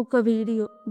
ఒక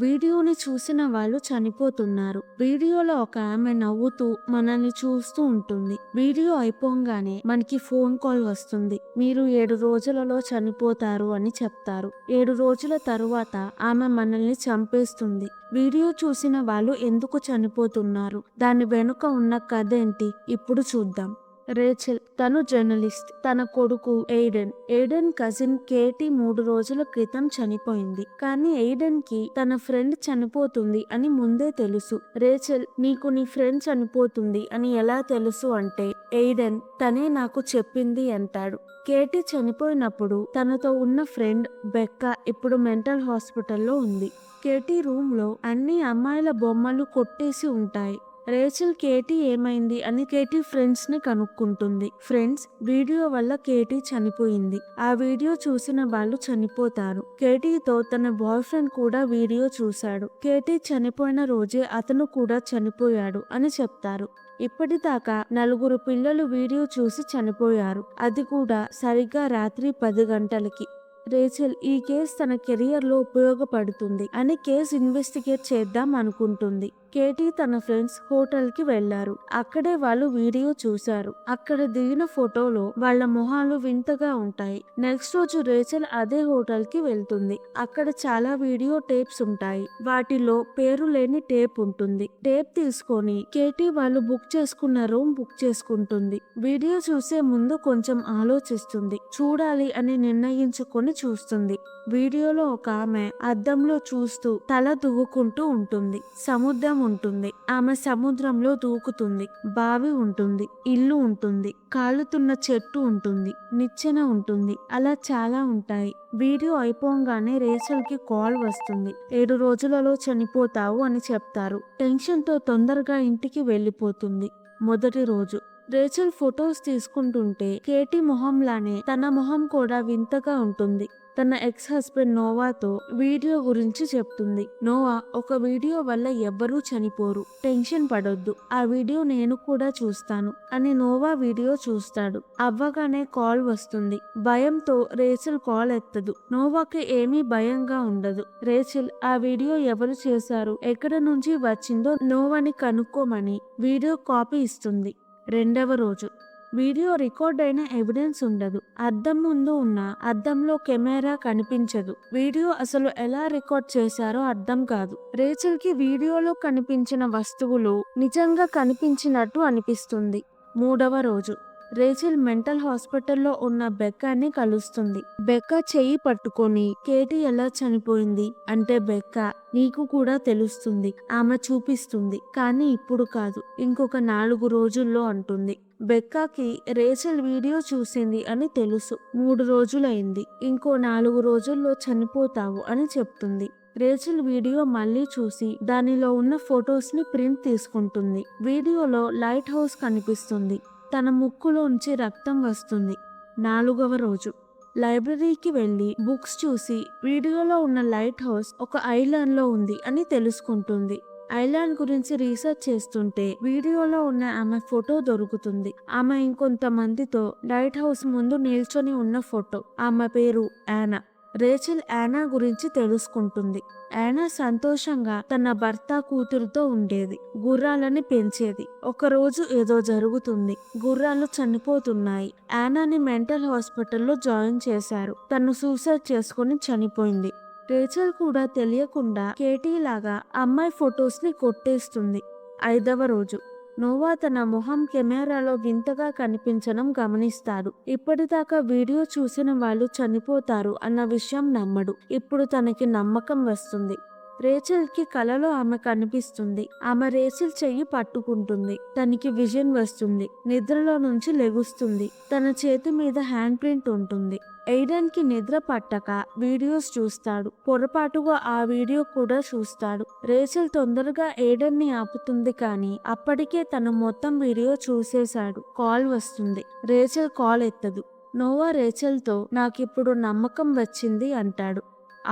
వీడియోని చూసిన వాళ్ళు చనిపోతున్నారు. వీడియోలో ఒక ఆమె నవ్వుతూ మనల్ని చూస్తూ ఉంటుంది. వీడియో అయిపోగానే మనకి ఫోన్ కాల్ వస్తుంది. మీరు 7 రోజులలో చనిపోతారు అని చెప్తారు. 7 రోజుల తరువాత ఆమె మనల్ని చంపేస్తుంది. వీడియో చూసిన వాళ్ళు ఎందుకు చనిపోతున్నారు, దాని వెనుక ఉన్న కథ ఏంటి ఇప్పుడు చూద్దాం. రేచెల్ తను జర్నలిస్ట్. తన కొడుకు ఎయిడెన్ కజిన్ కేటీ 3 రోజుల క్రితం చనిపోయింది. కానీ ఎయిడెన్ కి తన ఫ్రెండ్ చనిపోతుంది అని ముందే తెలుసు. రేచెల్, నీకు నీ ఫ్రెండ్ చనిపోతుంది అని ఎలా తెలుసు అంటే, ఎయిడెన్ తనే నాకు చెప్పింది అంటాడు. కేటీ చనిపోయినప్పుడు తనతో ఉన్న ఫ్రెండ్ బెక్కా ఇప్పుడు మెంటల్ హాస్పిటల్లో ఉంది. కేటీ రూమ్ లో అన్ని అమ్మాయిల బొమ్మలు కొట్టేసి ఉంటాయి. రేచెల్ కేటీ ఏమైంది అని కేటీ ఫ్రెండ్స్ ని కనుక్కుంటుంది. ఫ్రెండ్స్, వీడియో వల్ల కేటీ చనిపోయింది. ఆ వీడియో చూసిన వాళ్ళు చనిపోతారు. కేటీతో తన బాయ్ ఫ్రెండ్ కూడా వీడియో చూశాడు. కేటీ చనిపోయిన రోజే అతను కూడా చనిపోయాడు అని చెప్తారు. ఇప్పటిదాకా 4 పిల్లలు వీడియో చూసి చనిపోయారు. అది కూడా సరిగ్గా రాత్రి 10 గంటలకి. రేచెల్ ఈ కేసు తన కెరియర్ లో ఉపయోగపడుతుంది అని కేసు ఇన్వెస్టిగేట్ చేద్దాం అనుకుంటుంది. కేటీ తన ఫ్రెండ్స్ హోటల్ కి వెళ్లారు. అక్కడే వాళ్ళు వీడియో చూశారు. అక్కడ దిగిన ఫోటోలో వాళ్ళ మొహాలు వింతగా ఉంటాయి. నెక్స్ట్ రోజు రేచెల్ అదే హోటల్ కి వెళ్తుంది. అక్కడ చాలా వీడియో టేప్స్ ఉంటాయి. వాటిలో పేరు లేని టేప్ ఉంటుంది. టేప్ తీసుకొని కేటీ వాళ్ళు బుక్ చేసుకున్న రూమ్ బుక్ చేసుకుంటుంది. వీడియో చూసే ముందు కొంచెం ఆలోచిస్తుంది. చూడాలి అని నిర్ణయించుకొని చూస్తుంది. వీడియోలో ఒక ఆమె అద్దంలో చూస్తూ తల దువ్వుకుంటూ ఉంటుంది. సముద్రం ఉంటుంది. ఆమె సముద్రంలో దూకుతుంది. బావి ఉంటుంది. ఇల్లు ఉంటుంది. కాలుతున్న చెట్టు ఉంటుంది. నిచ్చెన ఉంటుంది. అలా చాలా ఉంటాయి. వీడియో అయిపోగానే రేచెల్ కి కాల్ వస్తుంది. 7 రోజులలో చనిపోతావు అని చెప్తారు. టెన్షన్ తో తొందరగా ఇంటికి వెళ్ళిపోతుంది. మొదటి రోజు రేచెల్ ఫొటోస్ తీసుకుంటుంటే కేటీ మొహంలానే తన మొహం కూడా వింతగా ఉంటుంది. తన ఎక్స్ హస్బెండ్ నోవాతో వీడియో గురించి చెప్తుంది. నోవా, ఒక వీడియో వల్ల ఎవ్వరూ చనిపోరు, టెన్షన్ పడొద్దు, ఆ వీడియో నేను కూడా చూస్తాను అని నోవా వీడియో చూస్తాడు. అవ్వగానే కాల్ వస్తుంది. భయంతో రేచెల్ కాల్ ఎత్తదు. నోవాకి ఏమీ భయంగా ఉండదు. రేచెల్ ఆ వీడియో ఎవరు చేశారు, ఎక్కడ నుంచి వచ్చిందో నోవాని కనుక్కోమని వీడియో కాపీ ఇస్తుంది. రెండవ రోజు వీడియో రికార్డ్ అయిన ఎవిడెన్స్ ఉండదు. అద్దం ముందు ఉన్న అద్దంలో కెమెరా కనిపించదు. వీడియో అసలు ఎలా రికార్డ్ చేశారో అర్థం కాదు. రేచెల్ కి వీడియోలో కనిపించిన వస్తువులు నిజంగా కనిపించినట్టు అనిపిస్తుంది. మూడవ రోజు రేచెల్ మెంటల్ హాస్పిటల్లో ఉన్న బెక్కాని కలుస్తుంది. బెక్కా చెయ్యి పట్టుకొని కేటీ ఎలా చనిపోయింది అంటే, బెక్కా, నీకు కూడా తెలుస్తుంది, ఆమె చూపిస్తుంది, కానీ ఇప్పుడు కాదు, ఇంకొక 4 రోజుల్లో అంటుంది. బెక్కాకి రేచెల్ వీడియో చూసింది అని తెలుసు. 3 రోజులైంది. ఇంకో 4 రోజుల్లో చనిపోతావు అని చెప్తుంది. రేచెల్ వీడియో మళ్ళీ చూసి దానిలో ఉన్న ఫొటోస్ ని ప్రింట్ తీసుకుంటుంది. వీడియోలో లైట్ హౌస్ కనిపిస్తుంది. తన ముక్కులోంచి రక్తం వస్తుంది. 4వ రోజు లైబ్రరీకి వెళ్లి బుక్స్ చూసి వీడియోలో ఉన్న లైట్ హౌస్ ఒక ఐలాండ్ లో ఉంది అని తెలుసుకుంటుంది. ఐలాండ్ గురించి రీసెర్చ్ చేస్తుంటే వీడియోలో ఉన్న ఆమె ఫోటో దొరుకుతుంది. ఆమె ఇంకొంతమందితో లైట్ హౌస్ ముందు నిల్చొని ఉన్న ఫోటో. ఆమె పేరు యానా. రేచెల్ యానా గురించి తెలుసుకుంటుంది. యానా సంతోషంగా తన భర్త కూతురుతో ఉండేది. గుర్రాలని పెంచేది. ఒకరోజు ఏదో జరుగుతుంది. గుర్రాలు చనిపోతున్నాయి. యానాని మెంటల్ హాస్పిటల్లో జాయిన్ చేశారు. తను సూసైడ్ చేసుకుని చనిపోయింది. రేచెల్ కూడా తెలియకుండా కేటీ లాగా అమ్మాయి ఫొటోస్ ని కొట్టేస్తుంది. 5వ రోజు నోవా తన మొహం కెమెరాలో వింతగా కనిపించడం గమనిస్తాడు. ఇప్పటిదాకా వీడియో చూసిన వాళ్ళు చనిపోతారు అన్న విషయం నమ్మడు. ఇప్పుడు తనకి నమ్మకం వస్తుంది. రేచెల్ కి కలలో ఆమె కనిపిస్తుంది. ఆమె రేచెల్ చెయ్యి పట్టుకుంటుంది. తనకి విజన్ వస్తుంది. నిద్రలో నుంచి లెగుస్తుంది. తన చేతి మీద హ్యాండ్ ప్రింట్ ఉంటుంది. ఎయిడెన్ కి నిద్ర పట్టక వీడియోస్ చూస్తాడు. పొరపాటుగా ఆ వీడియో కూడా చూస్తాడు. రేచెల్ తొందరగా ఎయిడెన్ ని ఆపుతుంది, కానీ అప్పటికే తను మొత్తం వీడియో చూసేశాడు. కాల్ వస్తుంది. రేచెల్ కాల్ ఎత్తదు. నోవా రేచెల్ తో నాకిప్పుడు నమ్మకం వచ్చింది అంటాడు.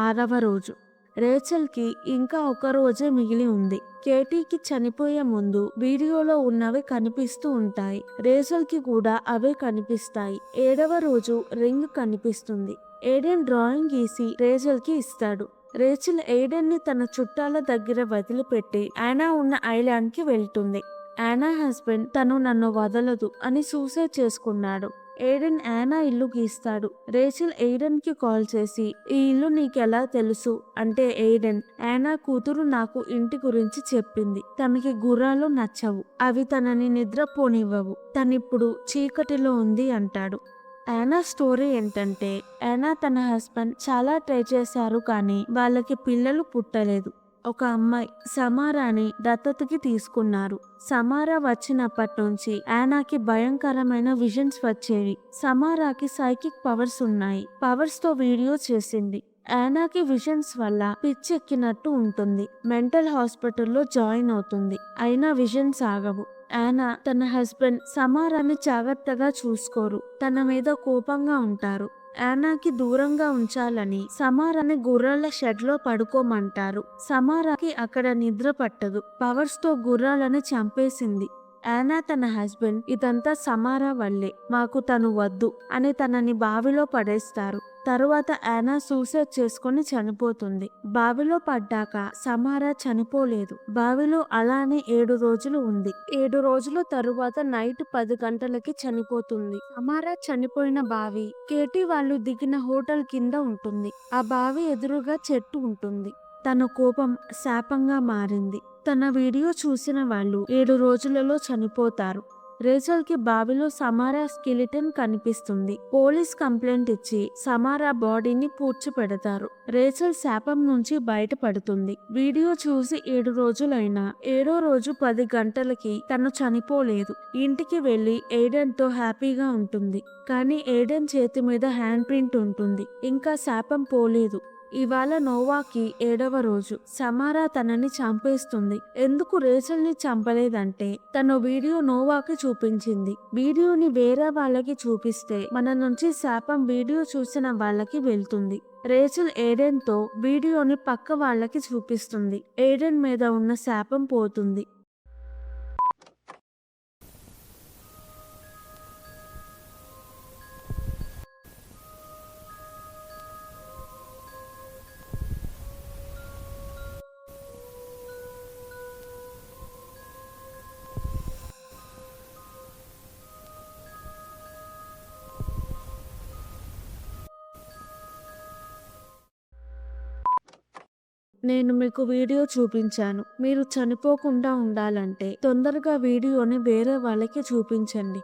6వ రోజు రేచెల్ కి ఇంకా ఒక రోజే మిగిలి ఉంది. కేటీకి చనిపోయే ముందు వీడియోలో ఉన్నవి కనిపిస్తూ ఉంటాయి. రేచెల్ కి కూడా అవే కనిపిస్తాయి. 7వ రోజు రింగ్ కనిపిస్తుంది. ఎయిడెన్ డ్రాయింగ్ గీసి రేచెల్ కి ఇస్తాడు. రేచల్ ఎయిడెన్ ని తన చుట్టాల దగ్గర వదిలిపెట్టి యానా ఉన్న ఐలాండ్ కి వెళ్తుంది. యానా హస్బెండ్ తను నన్ను వదలదు అని సూసైడ్ చేసుకున్నాడు. ఎయిడెన్ యానా ఇల్లు గీస్తాడు. రేచల్ ఎయిడెన్ కి కాల్ చేసి ఈ ఇల్లు నీకెలా తెలుసు అంటే ఎయిడెన్ యానా కూతురు నాకు ఇంటి గురించి చెప్పింది. తనకి గుర్రాలు నచ్చవు, అవి తనని నిద్రపోనివ్వవు, తనిప్పుడు చీకటిలో ఉంది అంటాడు. యానా స్టోరీ ఏంటంటే యానా తన హస్బెండ్ చాలా ట్రై చేశారు కానీ వాళ్ళకి పిల్లలు పుట్టలేదు. ఒక అమ్మాయి సమారాని దత్తతకి తీసుకున్నారు. సమారా వచ్చినప్పటి నుంచి యానాకి భయంకరమైన విజన్స్ వచ్చేవి. సమారాకి సైకిక్ పవర్స్ ఉన్నాయి. పవర్స్ తో వీడియో చేసింది. యానాకి విజన్స్ వల్ల పిచ్చెక్కినట్టు ఉంటుంది. మెంటల్ హాస్పిటల్లో జాయిన్ అవుతుంది. అయినా విజన్స్ ఆగవు. యానా తన హస్బెండ్ సమారాని జాగ్రత్తగా చూసుకోరు. తన మీద కోపంగా ఉంటారు. యానాకి దూరంగా ఉంచాలని సమారాని గుర్రాల షెడ్ లో పడుకోమంటారు. సమారాకి అక్కడ నిద్ర పట్టదు. పవర్స్ తో గుర్రాలని చంపేసింది. యానా తన హస్బెండ్ ఇదంతా సమారా వల్లే, మాకు తను వద్దు అని తనని బావిలో పడేస్తారు. తరువాత యానా సూసైడ్ చేసుకుని చనిపోతుంది. బావిలో పడ్డాక సమారా చనిపోలేదు. బావిలో అలానే 7 రోజులు ఉంది. 7 రోజుల తరువాత నైట్ 10 గంటలకి చనిపోతుంది. సమారా చనిపోయిన బావి కేటీ వాళ్ళు దిగిన హోటల్ కింద ఉంటుంది. ఆ బావి ఎదురుగా చెట్టు ఉంటుంది. తన కోపం శాపంగా మారింది. తన వీడియో చూసిన వాళ్ళు 7 రోజులలో చనిపోతారు. రేచల్ కి బావిలో సమారా స్కెలిటన్ కనిపిస్తుంది. పోలీస్ కంప్లైంట్ ఇచ్చి సమారా బాడీని పూడ్చిపెడతారు. రేచల్ శాపం నుంచి బయటపడుతుంది. వీడియో చూసి 7 రోజులైనా 7వ రోజు 10 గంటలకి తను చనిపోలేదు. ఇంటికి వెళ్లి ఎయిడెన్ తో హ్యాపీగా ఉంటుంది. కానీ ఎయిడెన్ చేతి మీద హ్యాండ్ ప్రింట్ ఉంటుంది. ఇంకా శాపం పోలేదు. ఇవాళ నోవాకి 7వ రోజు. సమారా తనని చంపేస్తుంది. ఎందుకు రేచల్ ని చంపలేదంటే తన వీడియో నోవాకి చూపించింది. వీడియోని వేరే వాళ్ళకి చూపిస్తే మన నుంచి శాపం వీడియో చూసిన వాళ్ళకి వెళ్తుంది. రేచల్ ఎయిడెన్ తో వీడియోని పక్క వాళ్ళకి చూపిస్తుంది. ఎయిడెన్ మీద ఉన్న శాపం పోతుంది. నేను మీకు వీడియో చూపించాను. మీరు చనిపోకుండా ఉండాలంటే తొందరగా వీడియోని వేరే వాళ్ళకి చూపించండి.